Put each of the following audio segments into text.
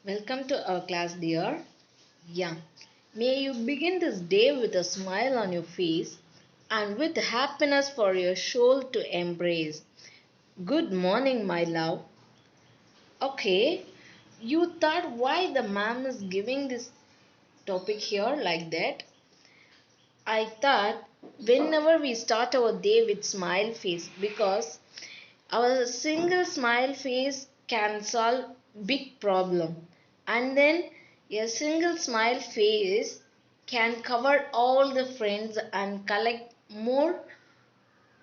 Welcome to our class, dear. Yeah. May you begin this day with a smile on your face and with happiness for your soul to embrace. Good morning, my love. Okay, you thought why the ma'am is giving this topic here like that? I thought whenever we start our day with smile face because our single smile face can solve big problem, and then a single smile face can cover all the friends and collect more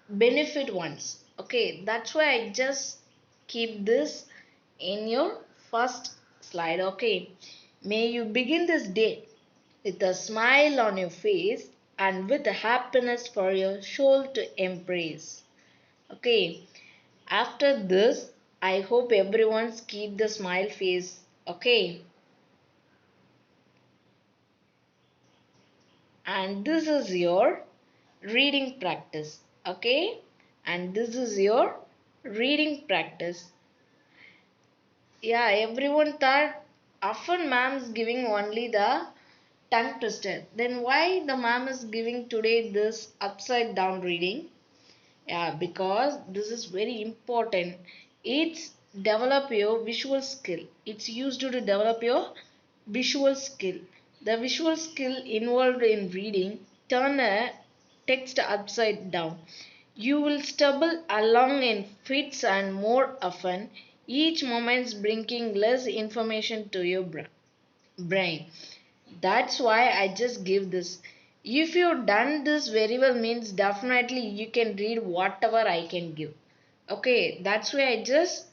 benefit ones. Okay, that's why I just keep this in your first slide. Okay, may you begin this day with a smile on your face and with happiness for your soul to embrace. Okay, after this, I hope everyone's keep the smile face. Okay. And this is your reading practice. Okay. And this is your reading practice. Yeah, everyone thought often ma'am is giving only the tongue twister. Then why the ma'am is giving today this upside down reading? Yeah, because this is very important. It's develop your visual skill. It's used to develop your visual skill. The visual skill involved in reading turn a text upside down. You will stumble along in fits and more often, each moment bringing less information to your brain. That's why I just give this. If you done this very well means definitely you can read whatever I can give. Okay, that's why I just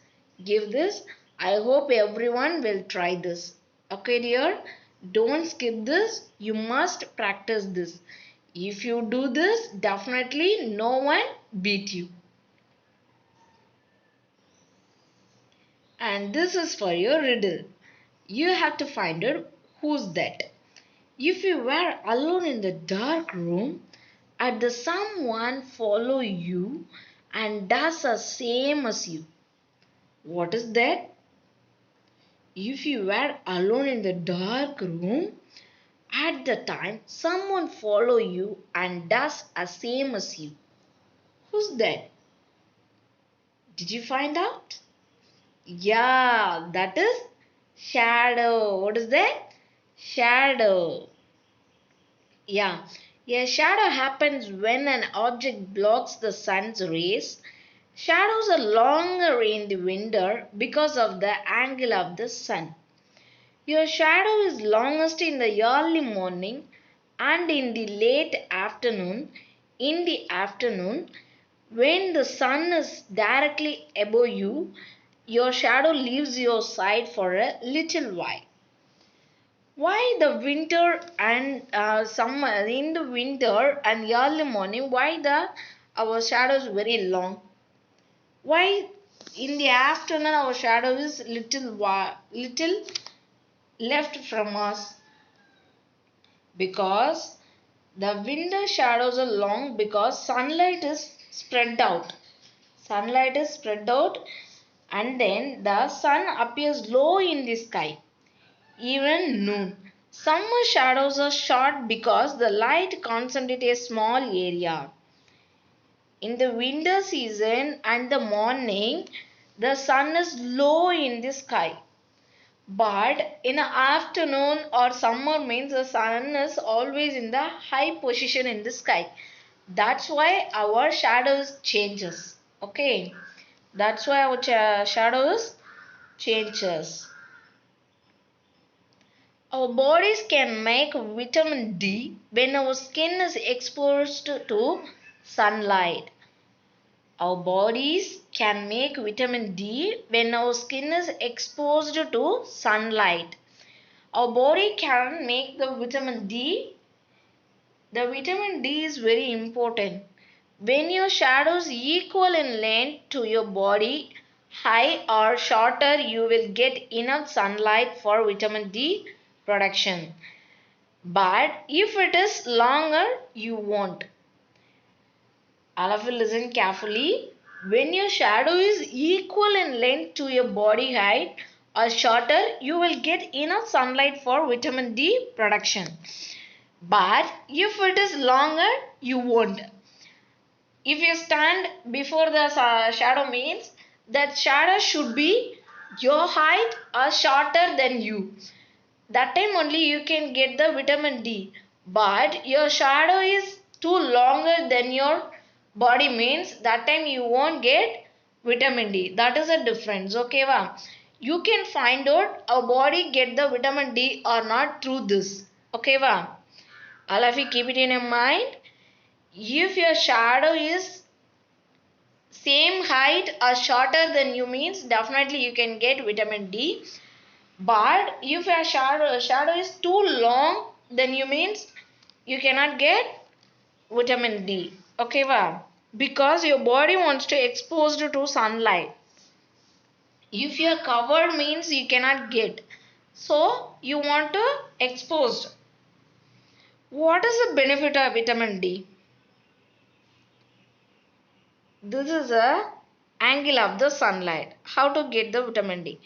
give this. I hope everyone will try this. Okay, dear, don't skip this. You must practice this. If you do this, definitely no one beat you. And this is for your riddle. You have to find out who's that. If you were alone in the dark room, and the someone follow you and does the same as you, what is that? If you were alone in the dark room, at the time someone follow you and does the same as you, who's that? Did you find out? Yeah, that is shadow. What is that? Shadow. Yeah, a shadow happens when an object blocks the sun's rays. Shadows are longer in the winter because of the angle of the sun. Your shadow is longest in the early morning and in the late afternoon. In the afternoon, when the sun is directly above you, your shadow leaves your side for a little while. Why the winter and summer in the winter and early morning? Why the our shadow is very long? Why in the afternoon our shadow is little left from us? Because the winter shadows are long because sunlight is spread out. Sunlight is spread out, and then the sun appears low in the sky. Even noon. Summer shadows are short because the light concentrates a small area. In the winter season and the morning, the sun is low in the sky. But in the afternoon or summer means the sun is always in the high position in the sky. That's why our shadows changes. Okay. That's why our shadows changes. Our bodies can make vitamin D when our skin is exposed to sunlight. Our bodies can make vitamin D when our skin is exposed to sunlight. Our body can make the vitamin D. The vitamin D is very important. When your shadows equal in length to your body, high or shorter, you will get enough sunlight for vitamin D production. But if it is longer, you won't. All of you listen carefully. When your shadow is equal in length to your body height or shorter, you will get enough sunlight for vitamin D production. But if it is longer, you won't. If you stand before the shadow means that shadow should be your height or shorter than you. That time only you can get the vitamin D. But your shadow is too longer than your body means that time you won't get vitamin D. That is a difference. Okay, va? You can find out our body get the vitamin D or not through this. Okay, va? All of you keep it in your mind. If your shadow is same height or shorter than you means definitely you can get vitamin D. But if your shadow is too long then you means you cannot get vitamin D. Okay, va? Because your body wants to exposed to sunlight. If you are covered means you cannot get. So you want to exposed. What is the benefit of vitamin D? This is a angle of the sunlight. How to get the vitamin D?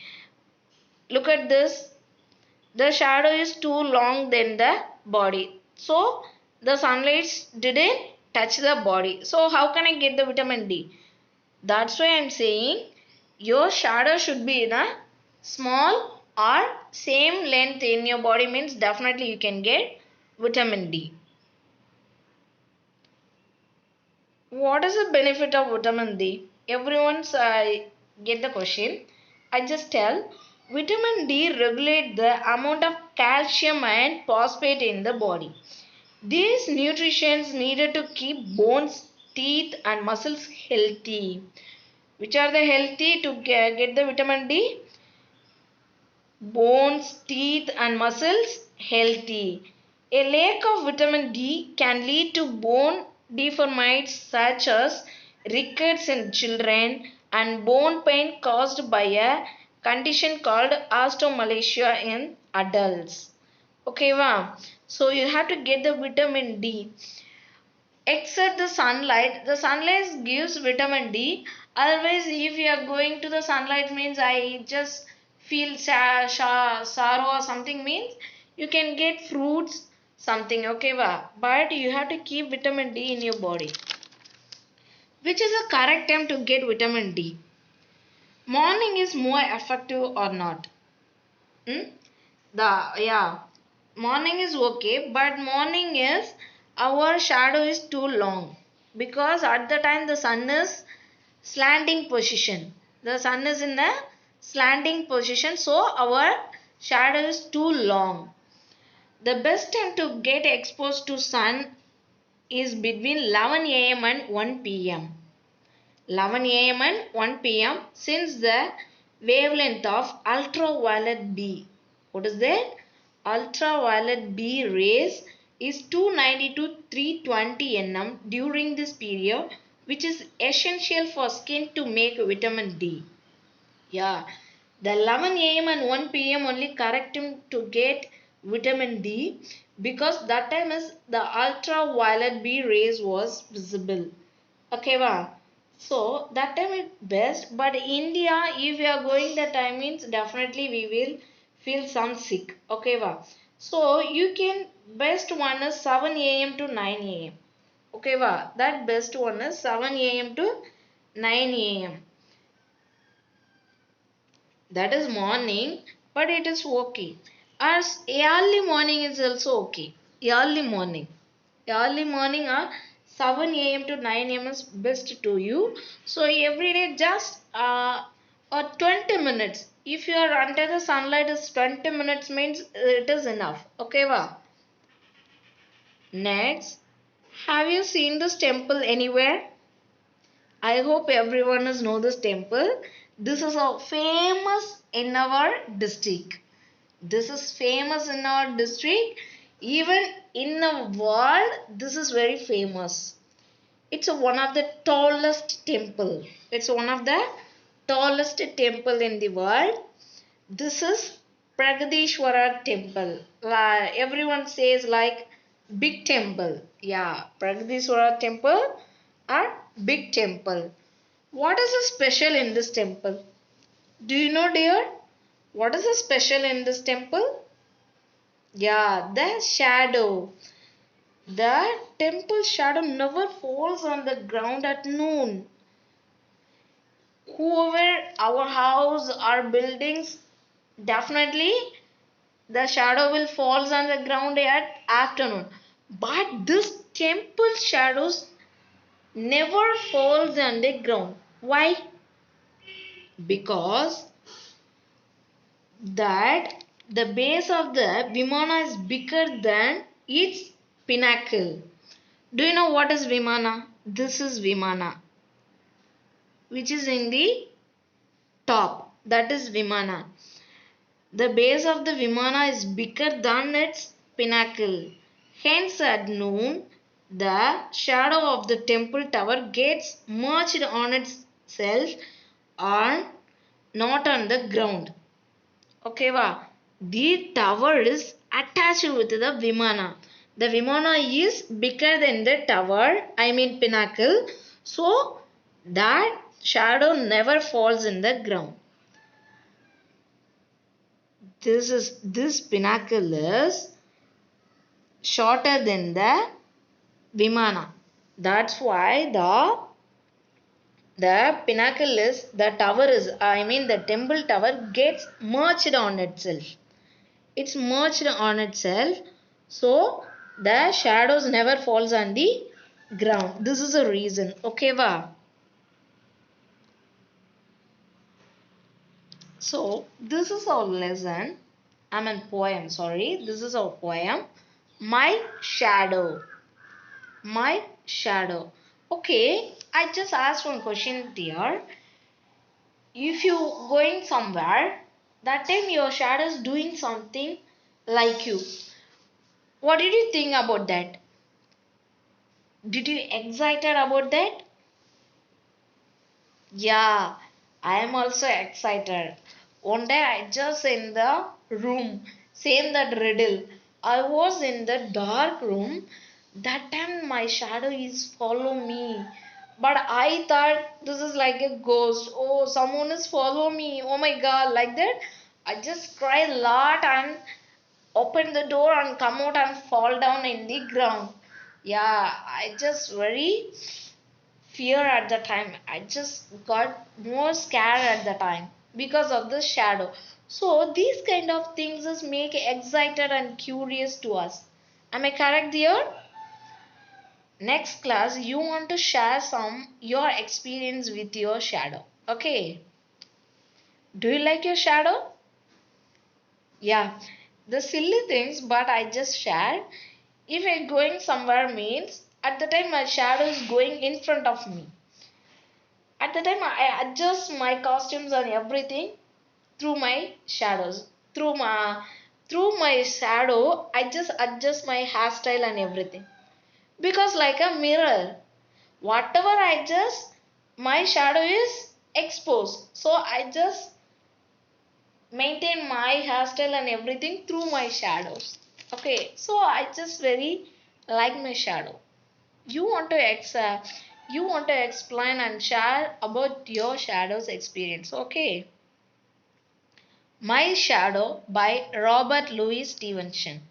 Look at this. The shadow is too long than the body. So the sunlight didn't touch the body. So how can I get the vitamin D? That's why I'm saying your shadow should be in a small or same length in your body means definitely you can get vitamin D. What is the benefit of vitamin D? Everyone's get the question. I just tell vitamin D regulate the amount of calcium and phosphate in the body. These nutrients needed to keep bones, teeth and muscles healthy. Which are the healthy to get the vitamin D? Bones, teeth and muscles healthy. A lack of vitamin D can lead to bone deformities such as rickets in children and bone pain caused by a condition called osteomalacia in adults. Okay, wow. So you have to get the vitamin D. Except the sunlight gives vitamin D. Always if you are going to the sunlight means I just feel sorrow or something means you can get fruits something, okay, va? But you have to keep vitamin D in your body. Which is the correct time to get vitamin D? Morning is more effective or not? Hmm? Yeah, morning is okay, but morning is our shadow is too long because at the time the sun is slanting position. The sun is in the slanting position, so our shadow is too long. The best time to get exposed to sun is between 11 a.m. and 1 p.m. 11 a.m. and 1 p.m. since the wavelength of ultraviolet B. What is that? Ultraviolet B rays is 290 to 320 nm during this period, which is essential for skin to make vitamin D. Yeah, the 11 a.m. and 1 p.m. only correct him to get vitamin D because that time is the ultraviolet B rays was visible. Okay, va? So that time is best. But India, if we are going that time means definitely we will feel some sick. Okay, va? So you can best one is 7 a.m. to 9 a.m. Okay, va? That best one is 7 a.m. to 9 a.m. That is morning, but it is okay. As early morning is also okay. Early morning. Early morning 7 a.m. to 9 a.m. is best to you. So every day just 20 minutes. If you are under the sunlight is 20 minutes means it is enough. Okay, va? Next, have you seen this temple anywhere? I hope everyone has know this temple. This is a famous in our district. This is famous in our district. Even in the world, this is very famous. It's one of the tallest temple. It's one of the tallest temple in the world. This is Pragadishwara temple. Everyone says like big temple. Yeah, Pragadishwara temple or big temple. What is the special in this temple? Do you know, dear? What is the special in this temple? Yeah, the shadow. The temple shadow never falls on the ground at noon. Whoever our house or buildings, definitely the shadow will falls on the ground at afternoon. But this temple shadows never falls on the ground. Why? Because that the base of the Vimana is bigger than its pinnacle. Do you know what is Vimana? This is Vimana, which is in the top. That is Vimana. The base of the Vimana is bigger than its pinnacle. Hence, at noon, the shadow of the temple tower gets merged on itself and not on the ground. Okay, va? The tower is attached with the Vimana. The Vimana is bigger than the tower, I mean pinnacle. So, that shadow never falls in the ground. This pinnacle is shorter than the Vimana. That's why the pinnacle is the tower is I mean the temple tower gets merged on itself. It's merged on itself, so the shadows never falls on the ground. This is a reason. Okay, va? So this is our lesson. I mean poem. Sorry, this is our poem. My shadow. My shadow. Okay, I just asked one question there. If you going somewhere, that time your shadow is doing something like you. What did you think about that? Did you excited about that? Yeah, I am also excited. One day I just in the room, same that riddle. I was in the dark room. That time my shadow is follow me. But I thought this is like a ghost. Oh, someone is follow me. Oh my god, like that. I just cry a lot and open the door and come out and fall down in the ground. Yeah, I just very fear at the time. I just got more scared at the time because of the shadow. So these kind of things just make excited and curious to us. Am I correct there? Next class you want to share some your experience with your shadow. Okay. Do you like your shadow? Yeah. The silly things but I just share. If I going somewhere means at the time my shadow is going in front of me. At the time, I adjust my costumes and everything through my shadows. Through my shadow, I just adjust my hairstyle and everything. Because like a mirror, whatever I adjust, my shadow is exposed. So I just maintain my hairstyle and everything through my shadows. Okay, so I just very like my shadow. You want to you want to explain and share about your shadows experience. Okay. My Shadow by Robert Louis Stevenson.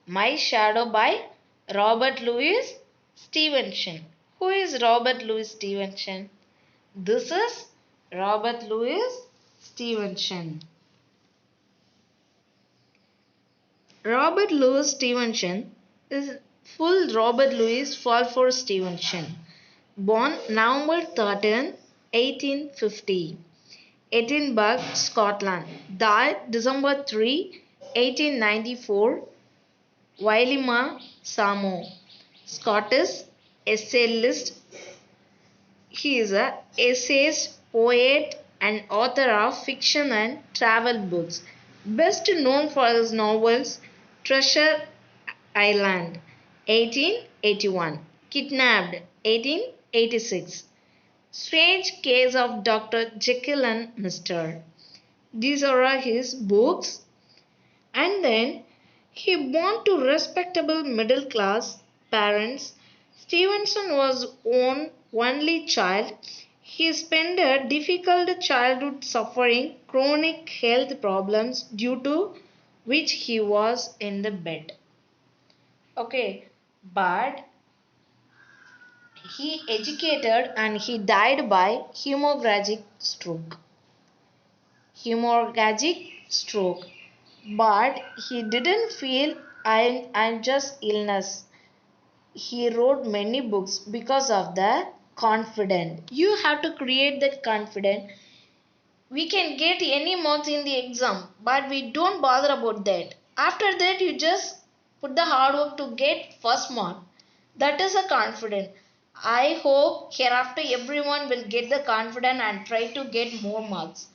My Shadow by Robert Louis Stevenson. Who is Robert Louis Stevenson? This is Robert Louis Stevenson. Robert Louis Stevenson is full Robert Louis Fulford Stevenson, born November 13, 1850, Edinburgh, Scotland, died December 3, 1894, Wailima, Samo, Scottish essayist. He is a essayist, poet, and author of fiction and travel books. Best known for his novels Treasure Island, 1881, Kidnapped, 1886, Strange Case of Dr. Jekyll and Mr. These are his books. And then he born to respectable middle class parents. Stevenson was only child. He spent a difficult childhood suffering chronic health problems due to which he was in the bed. Okay, but he educated and he died by hemorrhagic stroke. Hemorrhagic stroke. But he didn't feel I'm just illness. He wrote many books because of the confidence. You have to create that confidence. We can get any marks in the exam, but we don't bother about that. After that, you just put the hard work to get first mark. That is a confidence. I hope hereafter everyone will get the confidence and try to get more marks.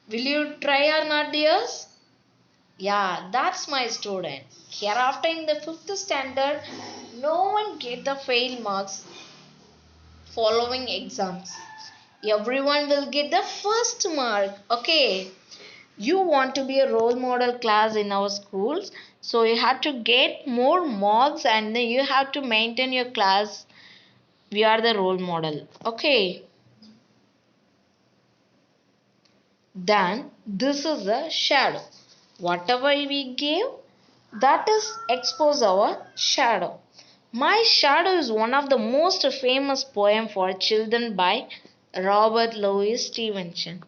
Will you try or not, dears? Yeah, that's my student. Hereafter in the fifth standard, no one get the fail marks following exams. Everyone will get the first mark. Okay. You want to be a role model class in our schools, so you have to get more marks and then you have to maintain your class. We are the role model. Okay. Then this is a shadow. Whatever we give, that is expose our shadow. My Shadow is one of the most famous poem for children by Robert Louis Stevenson.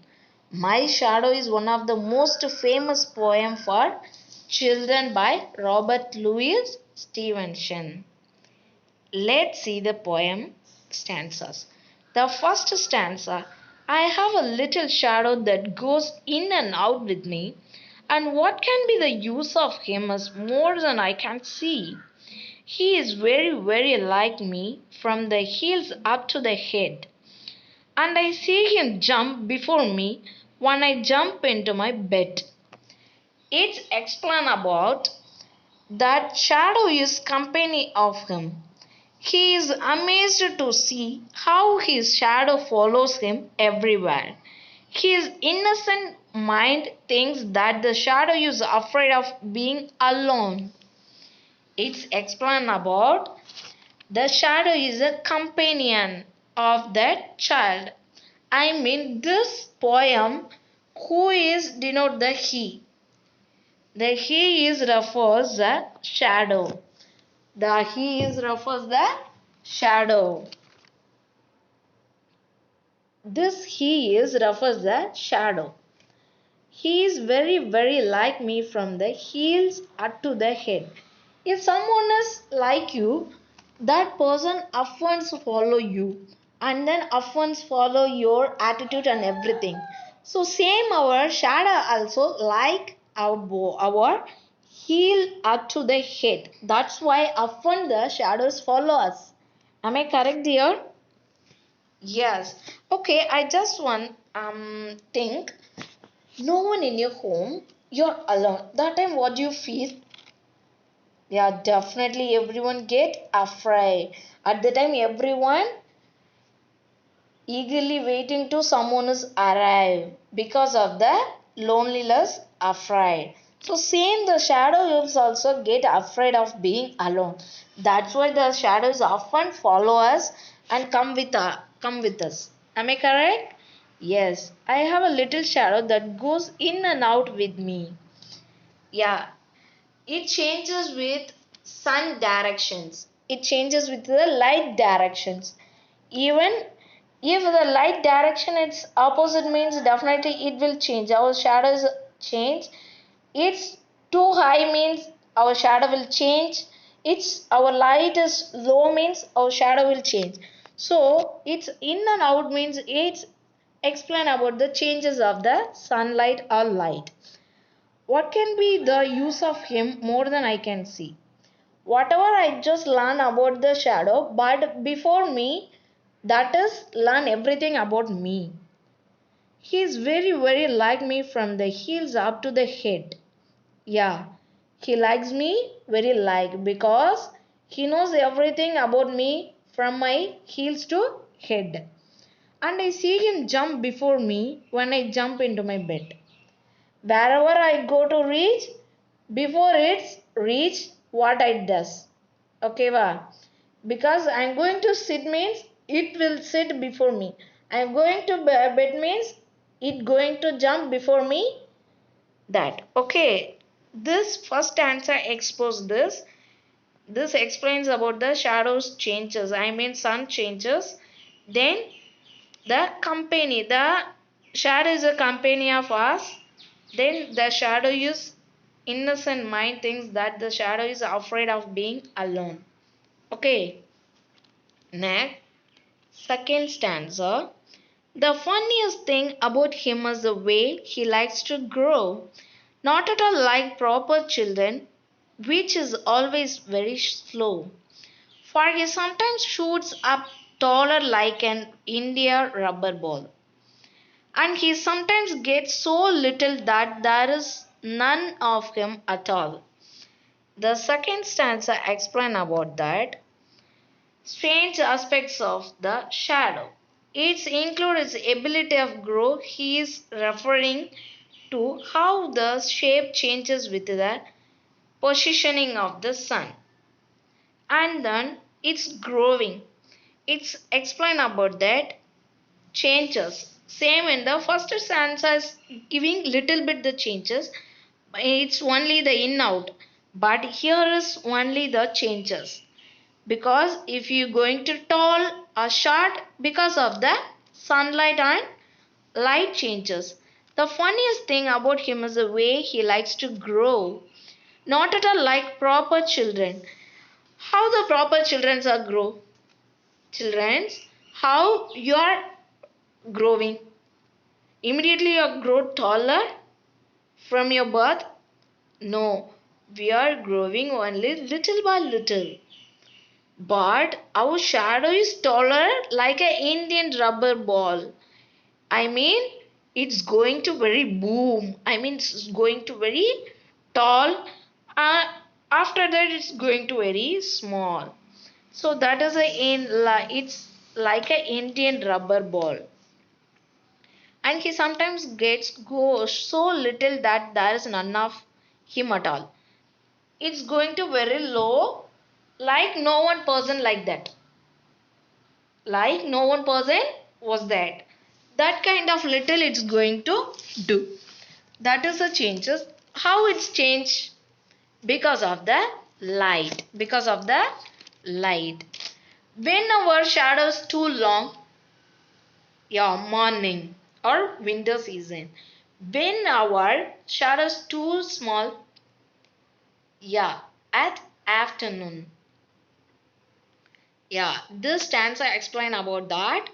My Shadow is one of the most famous poem for children by Robert Louis Stevenson. Let's see the poem stanzas. The first stanza: I have a little shadow that goes in and out with me, and what can be the use of him is more than I can see. He is very, very like me from the heels up to the head, and I see him jump before me when I jump into my bed. It's explain about that shadow is company of him. He is amazed to see how his shadow follows him everywhere. His innocent mind thinks that the shadow is afraid of being alone. It's explain about the shadow is a companion of that child. I mean this poem, who is denote the he. The he is refers the shadow. The he is refers the shadow. This he is refers the shadow. He is very, very like me from the heels up to the head. If someone is like you, that person often follow you and then often follow your attitude and everything. So same our shadow also like our heel up to the head. That's why often the shadows follow us. Am I correct, dear? Yes. Okay, I just want think no one in your home, you're alone. That time what do you feel? Yeah, definitely everyone get afraid. At the time everyone eagerly waiting to someone is arrive because of the loneliness afraid. So same the shadows also get afraid of being alone. That's why the shadows often follow us and come with us. Am I correct? Yes, I have a little shadow that goes in and out with me. Yeah, it changes with sun directions. It changes with the light directions. Even if the light direction is opposite means definitely it will change. Our shadows change. It's too high means our shadow will change. It's our light is low means our shadow will change. So it's in and out means it's explain about the changes of the sunlight or light. What can be the use of him more than I can see? Whatever I just learn about the shadow, but before me, that is learn everything about me. He is very, very like me from the heels up to the head. Yeah, he likes me very like because he knows everything about me from my heels to head. And I see him jump before me when I jump into my bed. Wherever I go to reach, before it's reach what it does. Okay, va? Because I'm going to sit means it will sit before me. I am going to bed means it going to jump before me. That. Okay. This first answer exposes this. This explains about the shadows changes. I mean sun changes. Then the shadow is a company of us. Then the shadow is innocent mind thinks that the shadow is afraid of being alone. Okay. Next, second stanza. The funniest thing about him is the way he likes to grow. Not at all like proper children, which is always very slow. For he sometimes shoots up taller like an India rubber ball. And he sometimes gets so little that there is none of him at all. The second stanza explains about that strange aspects of the shadow. It includes its ability of grow. He is referring to how the shape changes with the positioning of the sun. And then it's growing. It's explain about that changes. Same in the first stanza is giving little bit the changes. It's only the in out. But here is only the changes. Because if you going to tall or short because of the sunlight and light changes. The funniest thing about him is the way he likes to grow. Not at all like proper children. How the proper children are grow? Children's how you are growing. Immediately you grow taller from your birth? No. We are growing only little by little. But our shadow is taller like an Indian rubber ball. I mean, it's going to very boom. I mean, it's going to very tall. Uh, After that, it's going to very small. So that is it's like an Indian rubber ball. And he sometimes gets go so little that there is none of him at all. It's going to very low, like no one person like that. Like no one person was that. That kind of little it's going to do. That is the changes. How it's changed? Because of the light. Because of the light. When our shadow is too long, yeah, morning or winter season. When our shadow is too small, yeah, at afternoon. Yeah, this stanza explain about that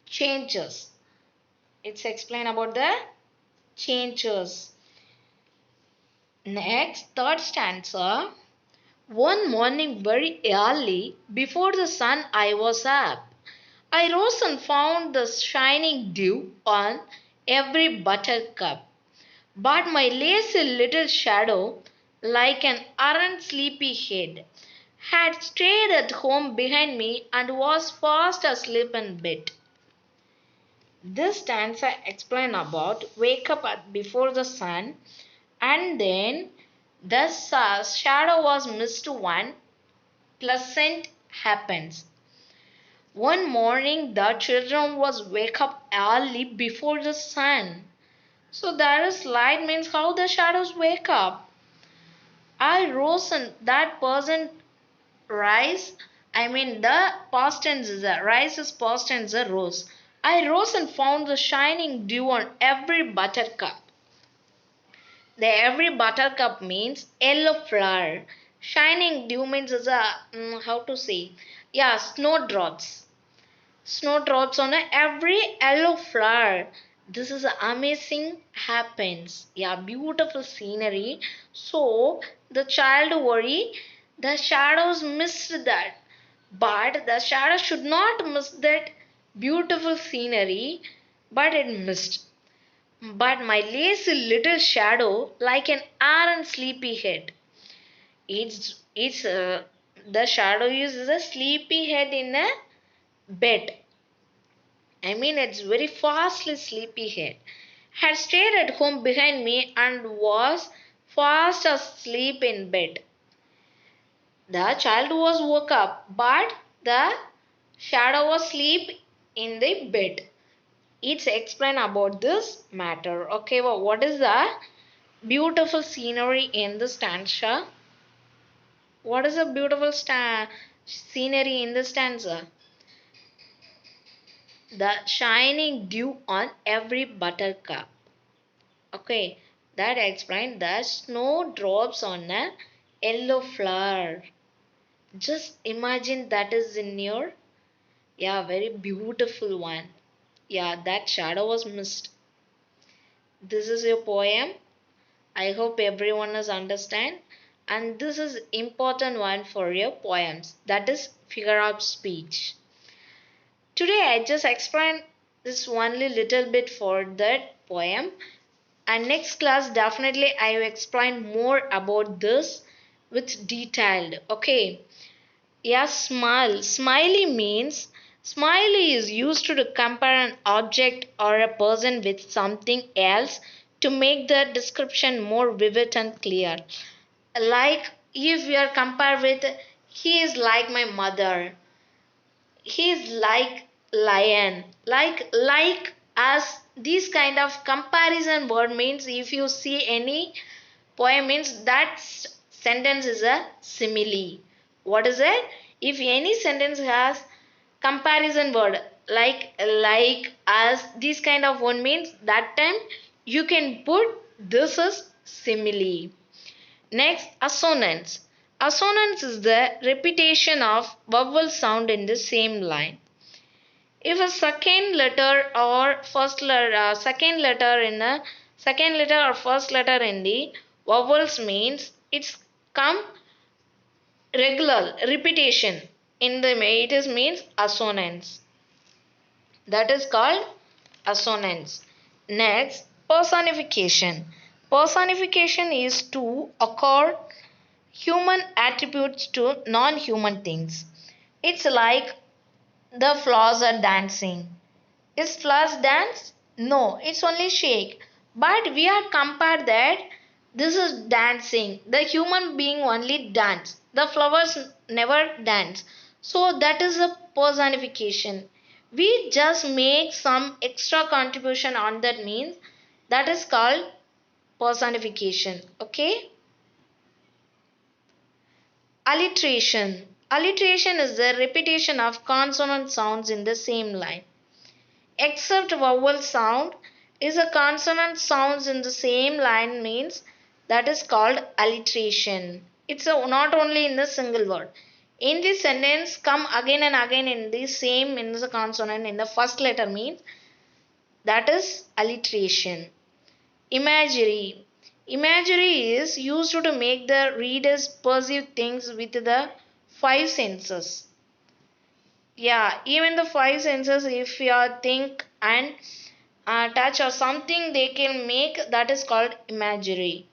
changes. It's explain about the changes. Next, third stanza. One morning very early, before the sun I was up. I rose and found the shining dew on every buttercup. But my lazy little shadow, like an errant sleepy head, had stayed at home behind me and was fast asleep in bed. This stanza explains about wake up before the sun and then the shadow was missed one pleasant happens. One morning the children was wake up early before the sun. So there is light means how the shadows wake up. I rose and that person rise. I mean the past tense is a rise is past tense is a rose. I rose and found the shining dew on every buttercup. The every buttercup means yellow flower. Shining dew means is a how to say? Yeah, snowdrops. Snowdrops on every yellow flower. This is amazing happens. Yeah, beautiful scenery. So the child worry the shadows missed that. But the shadow should not miss that beautiful scenery, but it missed. But my lazy little shadow, like an iron sleepy head. It's the shadow is a sleepy head in a bed. I mean, it's very fastly sleepy head. Had stayed at home behind me and was fast asleep in bed. The child was woke up, but the Shadow was asleep in the bed. It's explain about this matter. Okay, well, what is the beautiful scenery in the stanza? What is a beautiful scenery in the stanza? The shining dew on every buttercup. Okay, that explains the snowdrops on a yellow flower. Just imagine that is in your, yeah, very beautiful one. Yeah, that shadow was missed. This is your poem. I hope everyone is understand. And this is important one for your poems. That is figure of speech. Today I just explained this only little bit for that poem. And next class definitely I will explain more about this with detailed. Okay. Yeah, smile. Smiley is used to compare an object or a person with something else to make the description more vivid and clear. Like if we are compared with he is like my mother, he is like lion, like as this kind of comparison word means if you see any poem means that sentence is a simile. What is it? If any sentence has comparison word like as this kind of one means that time you can put this as simile. Next, assonance. Assonance is the repetition of vowel sound in the same line. If a second letter or second letter or first letter in the vowels means it's come regular repetition in the it is means assonance. That is called assonance. Next, personification. Personification is to accord human attributes to non-human things. It's like the flowers are dancing. Is flowers dance? No, it's only shake. But we are compared that this is dancing. The human being only dance. The flowers never dance. So that is a personification. We just make some extra contribution on that means that is called personification. Okay? Alliteration. Alliteration is the repetition of consonant sounds in the same line. Except vowel sound is a consonant sounds in the same line means that is called alliteration. It's not only in the single word. In this sentence come again and again in the same in the consonant in the first letter means that is alliteration. Imagery. Imagery is used to make the readers perceive things with the five senses. Yeah, even the five senses, if you think and touch or something, they can make that is called imagery.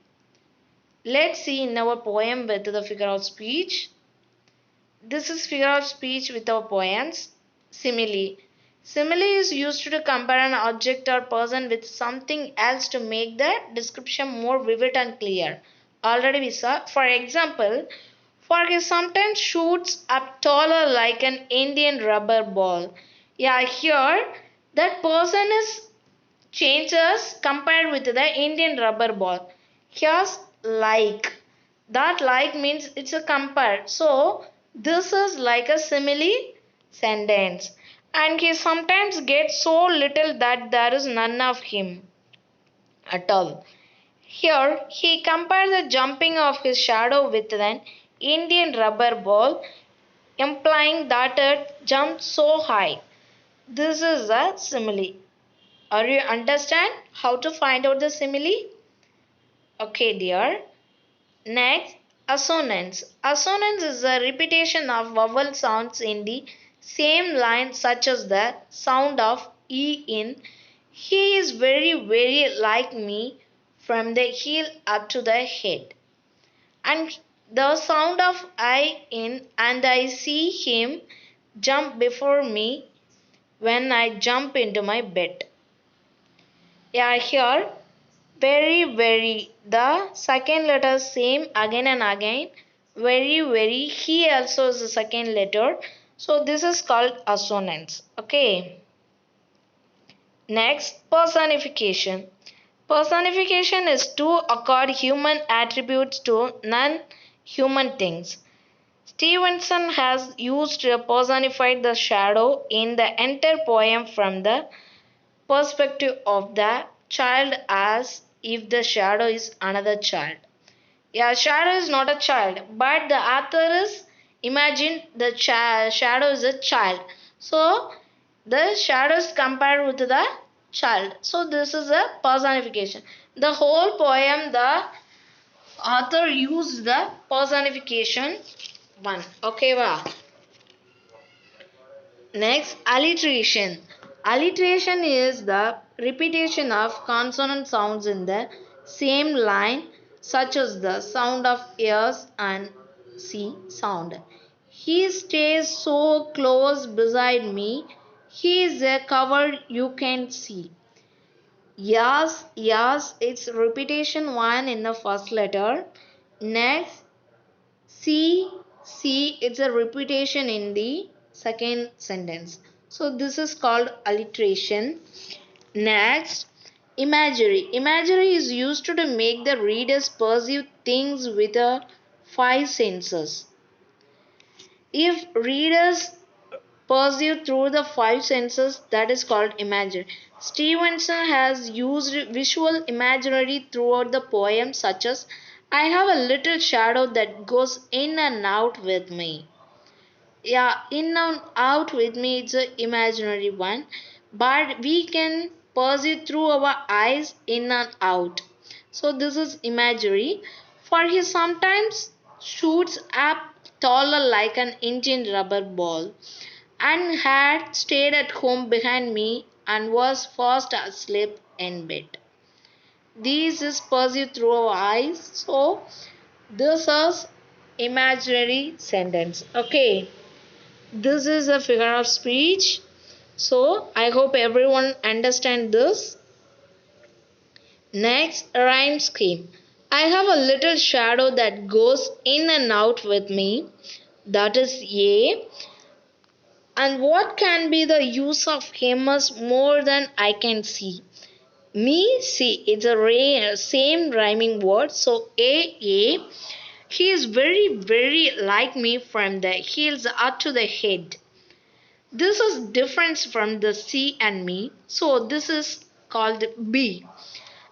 Let's see in our poem with the figure of speech. This is figure of speech with our poems. Simile. Simile is used to compare an object or person with something else to make the description more vivid and clear. Already we saw. For example, Forky sometimes shoots up taller like an Indian rubber ball. Yeah, here that person is changes compared with the Indian rubber ball. Here's like. That like means it's a compare. So this is like a simile sentence. And he sometimes gets so little that there is none of him at all. Here he compares the jumping of his shadow with an Indian rubber ball, implying that it jumped so high. This is a simile. Are you understand how to find out the simile? Okay, dear. Next, assonance. Assonance is a repetition of vowel sounds in the same line, such as the sound of E in he is very, very like me from the heel up to the head. And the sound of I in and I see him jump before me when I jump into my bed. Yeah, here very, very. The second letter same again and again. Very, very. He also is the second letter. So this is called assonance. Okay. Next, personification. Personification is to accord human attributes to non-human things. Stevenson has used personified the shadow in the entire poem from the perspective of the child as if the shadow is another child. Yeah, shadow is not a child, but the author is imagine the shadow is a child. So the shadow is compared with the child. So this is a personification. The whole poem, the author used the personification one. Okay, wow. Next, alliteration. Alliteration is the repetition of consonant sounds in the same line, such as the sound of ears and C sound. He stays so close beside me, he is a cover you can see. Yes, yes, it's repetition one in the first letter. Next, see, it's a repetition in the second sentence. So this is called alliteration. Next, imagery. Imagery is used to make the readers perceive things with the five senses. If readers perceive through the five senses, that is called imagery. Stevenson has used visual imagery throughout the poem, such as I have a little shadow that goes in and out with me. Yeah, in and out with me, it's an imaginary one, but we can perceive through our eyes in and out. So this is imagery. For he sometimes shoots up taller like an Indian rubber ball, and had stayed at home behind me and was fast asleep in bed. This is perceived through our eyes. So this is imaginary sentence. Okay. This is a figure of speech. So I hope everyone understand this. Next, rhyme scheme. I have a little shadow that goes in and out with me. That is A. And what can be the use of hammers more than I can see? Me, see, it's a same rhyming word. So A. He is very like me from the heels up to the head. This is different from the C and me, so this is called B.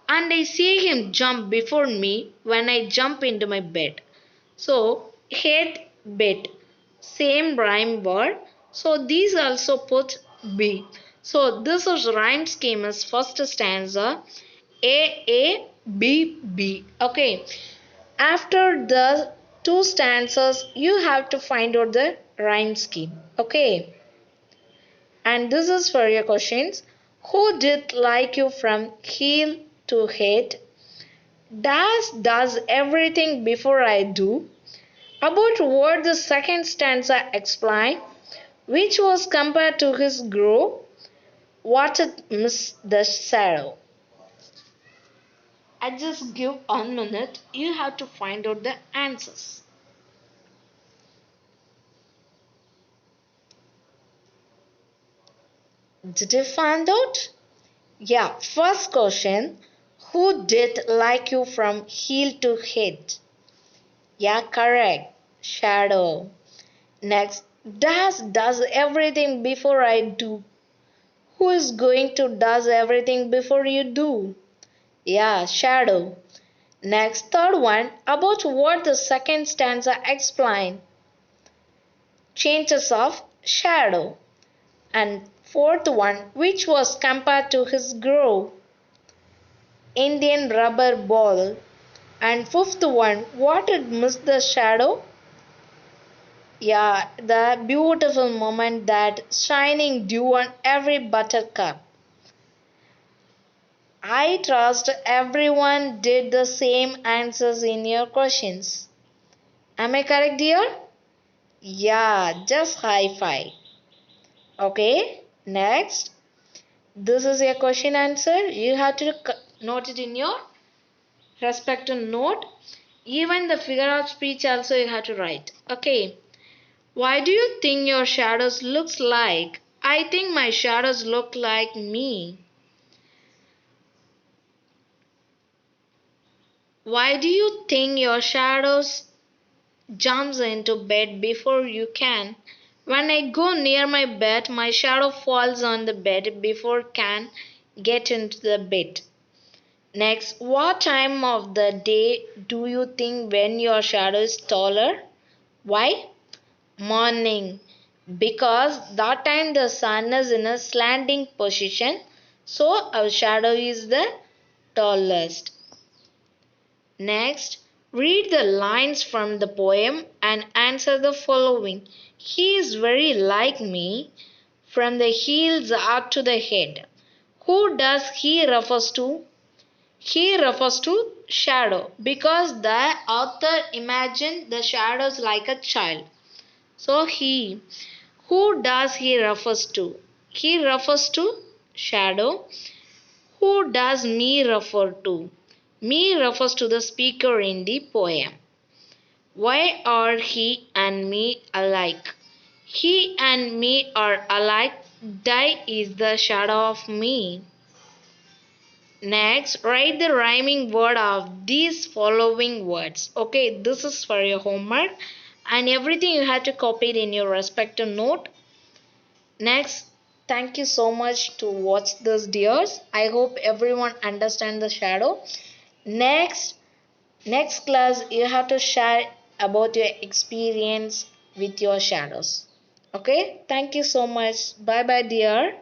And I see him jump before me when I jump into my bed. So head, bed, same rhyme word. So these also put B. So this is rhyme scheme is first stanza A, okay. After the two stanzas you have to find out the rhyme scheme. Okay. And this is for your questions. Who did like you from heel to head? Does everything before I do. About what the second stanza explain, which was compared to his grow, what it miss the shadow. I just give 1 minute. You have to find out the answers. Did you find out? Yeah, first question. Who did like you from heel to head? Yeah, correct. Shadow. Next, does everything before I do. Who is going to does everything before you do? Yeah, shadow. Next, third one, about what the second stanza explain. Changes of shadow. And fourth one, which was compared to his grow. Indian rubber ball. And fifth one, what did miss the shadow? Yeah, the beautiful moment that shining dew on every buttercup. I trust everyone did the same answers in your questions. Am I correct, dear? Yeah, just high five. Okay, next. This is your question answer. You have to note it in your respective note. Even the figure of speech also you have to write. Okay. Why do you think your shadows looks like? I think my shadows look like me. Why do you think your shadows jumps into bed before you can? When I go near my bed, my shadow falls on the bed before can get into the bed. Next, what time of the day do you think when your shadow is taller? Why? Morning. Because that time the sun is in a slanting position, so our shadow is the tallest. Next, read the lines from the poem and answer the following. He is very like me from the heels up to the head. Who does he refers to? He refers to shadow because the author imagined the shadows like a child. So he. Who does he refers to? He refers to shadow. Who does me refer to? Me refers to the speaker in the poem. Why are he and me alike? He and me are alike. Die is the shadow of me. Next, write the rhyming word of these following words. Okay, this is for your homework and everything you have to copy it in your respective note. Next, thank you so much to watch this dears. I hope everyone understand the shadow. Next, next class you have to share about your experience with your shadows. Okay, thank you so much. Bye bye dear.